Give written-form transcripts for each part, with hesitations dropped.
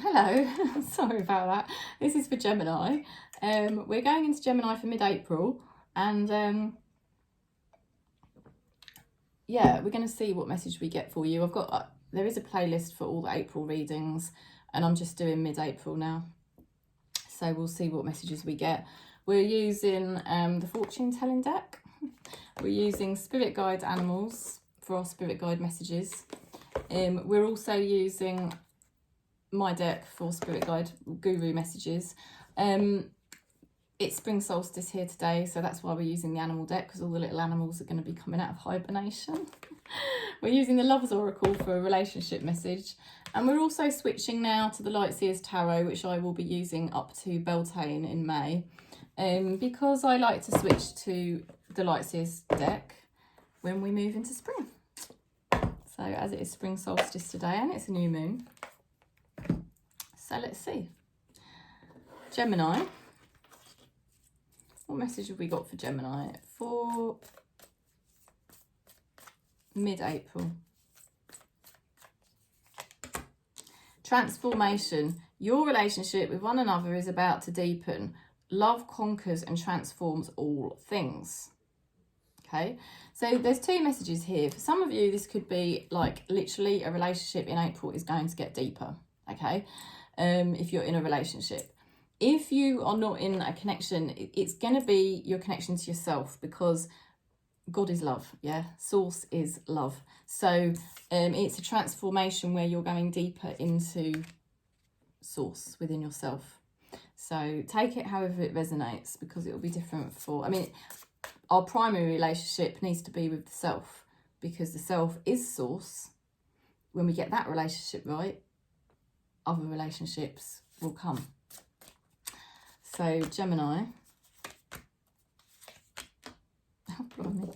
Hello, sorry about that. This is for Gemini. We're going into Gemini for mid-April, and yeah, we're going to see what message we get for you. I've got there is a playlist for all the April readings, and I'm just doing mid-April now, so we'll see what messages we get. We're using the fortune telling deck. We're using spirit guide animals for our spirit guide messages. We're also using my deck for spirit guide guru messages. It's spring solstice here today, so that's why we're using the animal deck, because all the little animals are going to be coming out of hibernation. We're using the Lover's Oracle for a relationship message, and we're also switching now to the Lightseers Tarot, which I will be using up to Beltane in May, because I like to switch to the Lightseers deck when we move into spring. So as it is spring solstice today and it's a new moon, so let's see. Gemini. What message have we got for Gemini for mid-April? Transformation. Your relationship with one another is about to deepen. Love conquers and transforms all things. Okay, so there's two messages here. For some of you, this could be like literally a relationship in April is going to get deeper. Okay, if you're in a relationship. If you are not in a connection, it's going to be your connection to yourself, because God is love, yeah? Source is love. So it's a transformation where you're going deeper into source within yourself. So take it however it resonates, because it will be different for, I mean, our primary relationship needs to be with the self, because the self is source. When we get that relationship right, other relationships will come. So Gemini. Oh, blimey.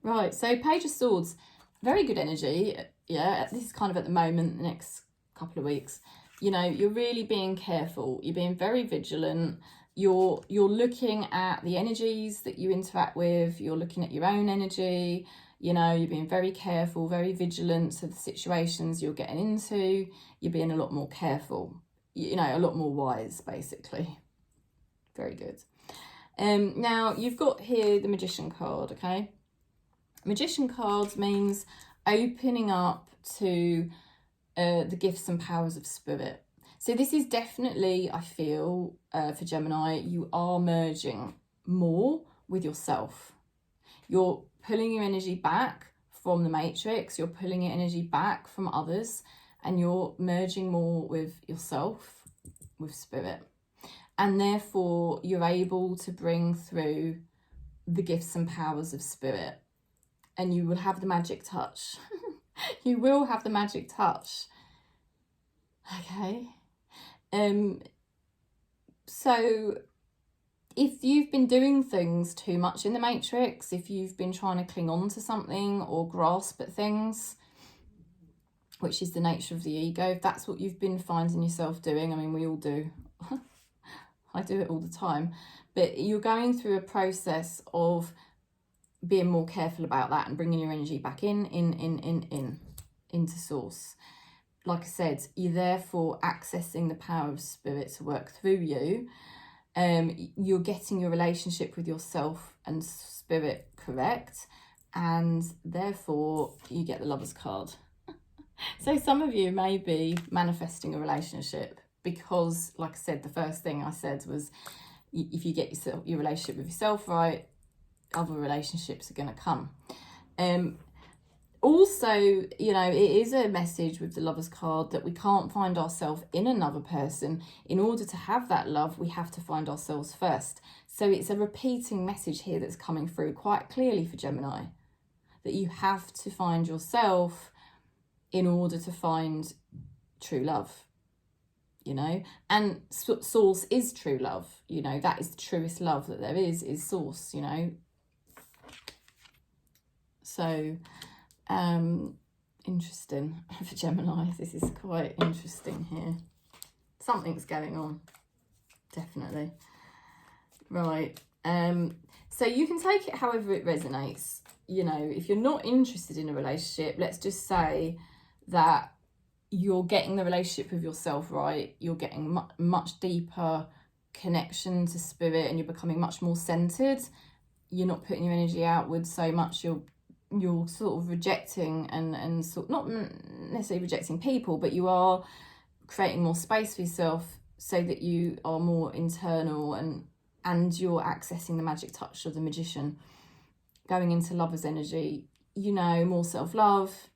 Right, so Page of Swords, very good energy. Yeah, this is kind of at the moment, the next couple of weeks. You know, you're really being careful. You're being very vigilant. You're looking at the energies that you interact with. You're looking at your own energy. You know, you're being very careful, very vigilant to the situations you're getting into. You're being a lot more careful. You know, a lot more wise, basically. Very good. Now, you've got here the Magician card, okay? Magician cards means opening up to the gifts and powers of spirit. So this is definitely, I feel, for Gemini, you are merging more with yourself. You're pulling your energy back from the matrix. You're pulling your energy back from others, and you're merging more with yourself, with spirit. And therefore, you're able to bring through the gifts and powers of spirit. And you will have the magic touch. You will have the magic touch. Okay. So if you've been doing things too much in the matrix, if you've been trying to cling on to something or grasp at things, which is the nature of the ego, if that's what you've been finding yourself doing, I mean, we all do. I do it all the time. But you're going through a process of being more careful about that and bringing your energy back into source. Like I said, you're therefore accessing the power of spirit to work through you. You're getting your relationship with yourself and spirit correct, and therefore you get the Lover's card. So some of you may be manifesting a relationship, because, like I said, the first thing I said was, if you get your relationship with yourself right, other relationships are going to come. Also, you know, it is a message with the Lover's card that we can't find ourselves in another person. In order to have that love, we have to find ourselves first. So it's a repeating message here that's coming through quite clearly for Gemini, that you have to find yourself in order to find true love. You know, and source is true love. You know, that is the truest love that there is source, you know. So, interesting for Gemini. This is quite interesting here. Something's going on, definitely. Right. So you can take it however it resonates. You know, if you're not interested in a relationship, let's just say that you're getting the relationship with yourself right. You're getting much deeper connection to spirit, and you're becoming much more centered. You're not putting your energy outwards so much. You're sort of rejecting and sort, not necessarily rejecting people, but you are creating more space for yourself so that you are more internal, and you're accessing the magic touch of the magician, going into lover's energy, you know, more self-love,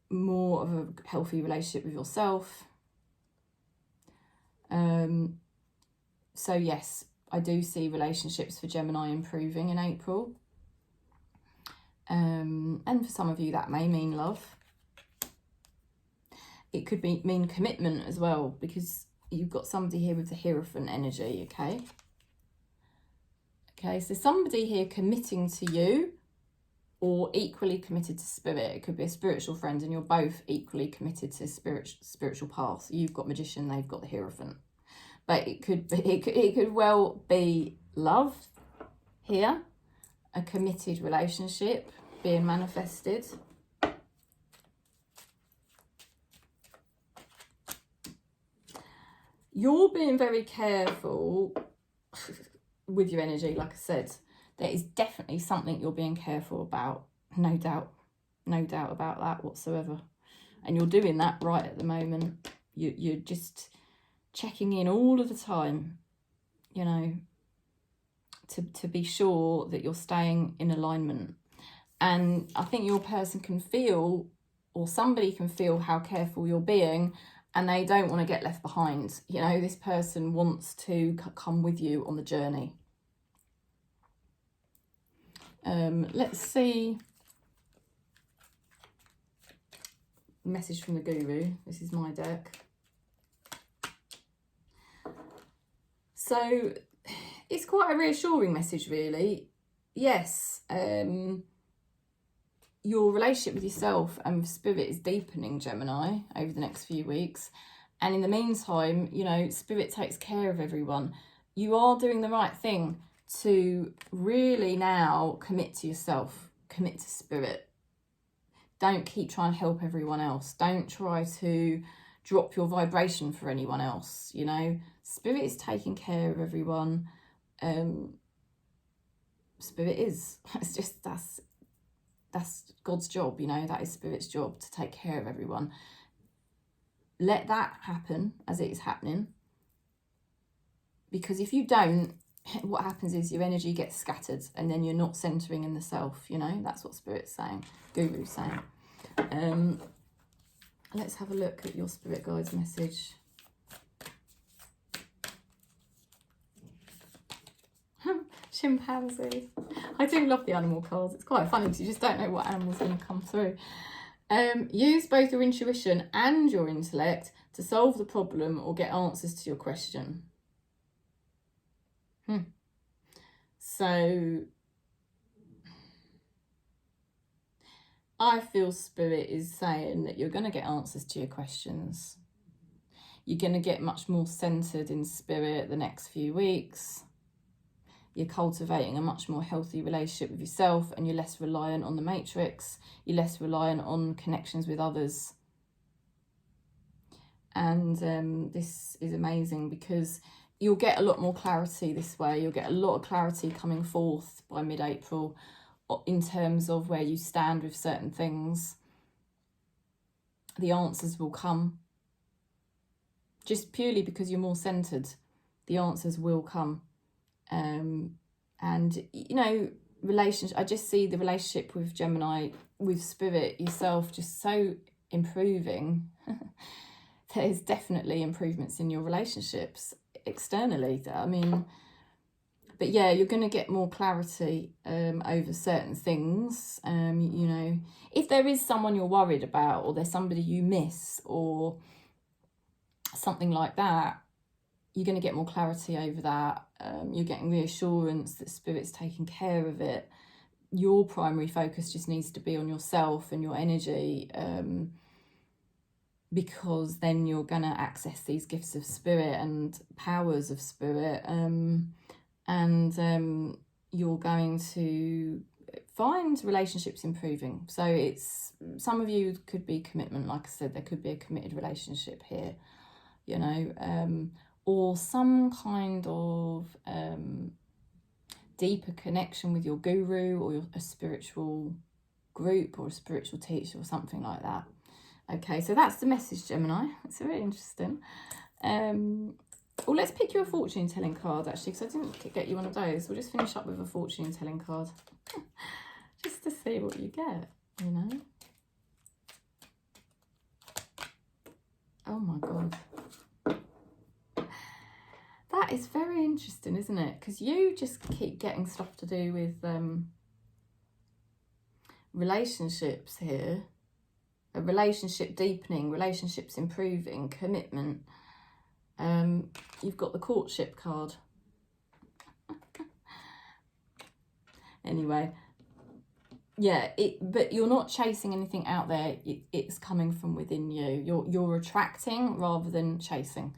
more of a healthy relationship with yourself. So yes, I do see relationships for Gemini improving in April. And for some of you that may mean love. It could mean commitment as well, because you've got somebody here with the Hierophant energy, okay? Okay, so somebody here committing to you, or equally committed to spirit. It could be a spiritual friend and you're both equally committed to spiritual path. You've got Magician, they've got the Hierophant. But it could well be love here, a committed relationship being manifested. You're being very careful with your energy, like I said. There is definitely something you're being careful about, no doubt about that whatsoever. And you're doing that right at the moment. You're just checking in all of the time, you know, to be sure that you're staying in alignment. And I think your person can feel, or somebody can feel, how careful you're being, and they don't want to get left behind. You know, this person wants to come with you on the journey. Let's see. Message from the Guru. This is my deck. So it's quite a reassuring message, really. Yes, your relationship with yourself and with spirit is deepening, Gemini, over the next few weeks. And in the meantime, you know, spirit takes care of everyone. You are doing the right thing to really now commit to yourself, commit to spirit. Don't keep trying to help everyone else. Don't try to drop your vibration for anyone else, you know. Spirit is taking care of everyone. Spirit is, it's just, that's God's job, you know. That is spirit's job, to take care of everyone. Let that happen as it is happening, because if you don't, what happens is your energy gets scattered and then you're not centering in the self, you know. That's what spirit's saying, Guru's saying. Let's have a look at your spirit guides message. Chimpanzee. I do love the animal cards. It's quite funny because you just don't know what animal's going to come through. Use both your intuition and your intellect to solve the problem or get answers to your question. So I feel spirit is saying that you're going to get answers to your questions. You're going to get much more centered in spirit the next few weeks. You're cultivating a much more healthy relationship with yourself, and you're less reliant on the matrix. You're less reliant on connections with others. And this is amazing, because you'll get a lot more clarity this way. You'll get a lot of clarity coming forth by mid-April in terms of where you stand with certain things. The answers will come. Just purely because you're more centered, the answers will come. And, you know, relationship, I just see the relationship with Gemini, with spirit, yourself, just so improving. There's definitely improvements in your relationships externally. I mean, but yeah, you're going to get more clarity over certain things. You know, if there is someone you're worried about, or there's somebody you miss, or something like that, you're going to get more clarity over that. You're getting reassurance that spirit's taking care of it. Your primary focus just needs to be on yourself and your energy, because then you're going to access these gifts of spirit and powers of spirit, and you're going to find relationships improving. So it's, some of you could be commitment, like I said, there could be a committed relationship here, you know, or some kind of deeper connection with your guru or a spiritual group or a spiritual teacher or something like that. Okay, so that's the message, Gemini. It's very interesting. Well, let's pick you a fortune telling card, actually, because I didn't get you one of those. We'll just finish up with a fortune telling card. Just to see what you get, you know. Oh my God. That is very interesting, isn't it? Because you just keep getting stuff to do with relationships here. A relationship deepening, relationships improving, commitment. You've got the courtship card. Anyway, yeah, but you're not chasing anything out there. It's coming from within you. You're attracting rather than chasing.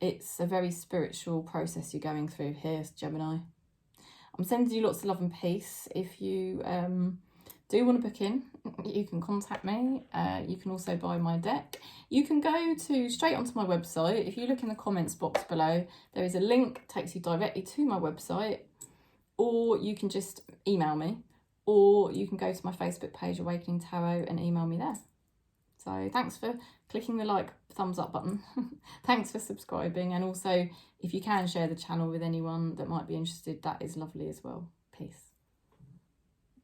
It's a very spiritual process you're going through here, Gemini. I'm sending you lots of love and peace. If you do want to book in, you can contact me. You can also buy my deck. You can go straight onto my website. If you look in the comments box below, there is a link, takes you directly to my website, or you can just email me, or you can go to my Facebook page, Awakening Tarot, and email me there. So thanks for clicking the like, thumbs up button. Thanks for subscribing. And also, if you can share the channel with anyone that might be interested, that is lovely as well. Peace.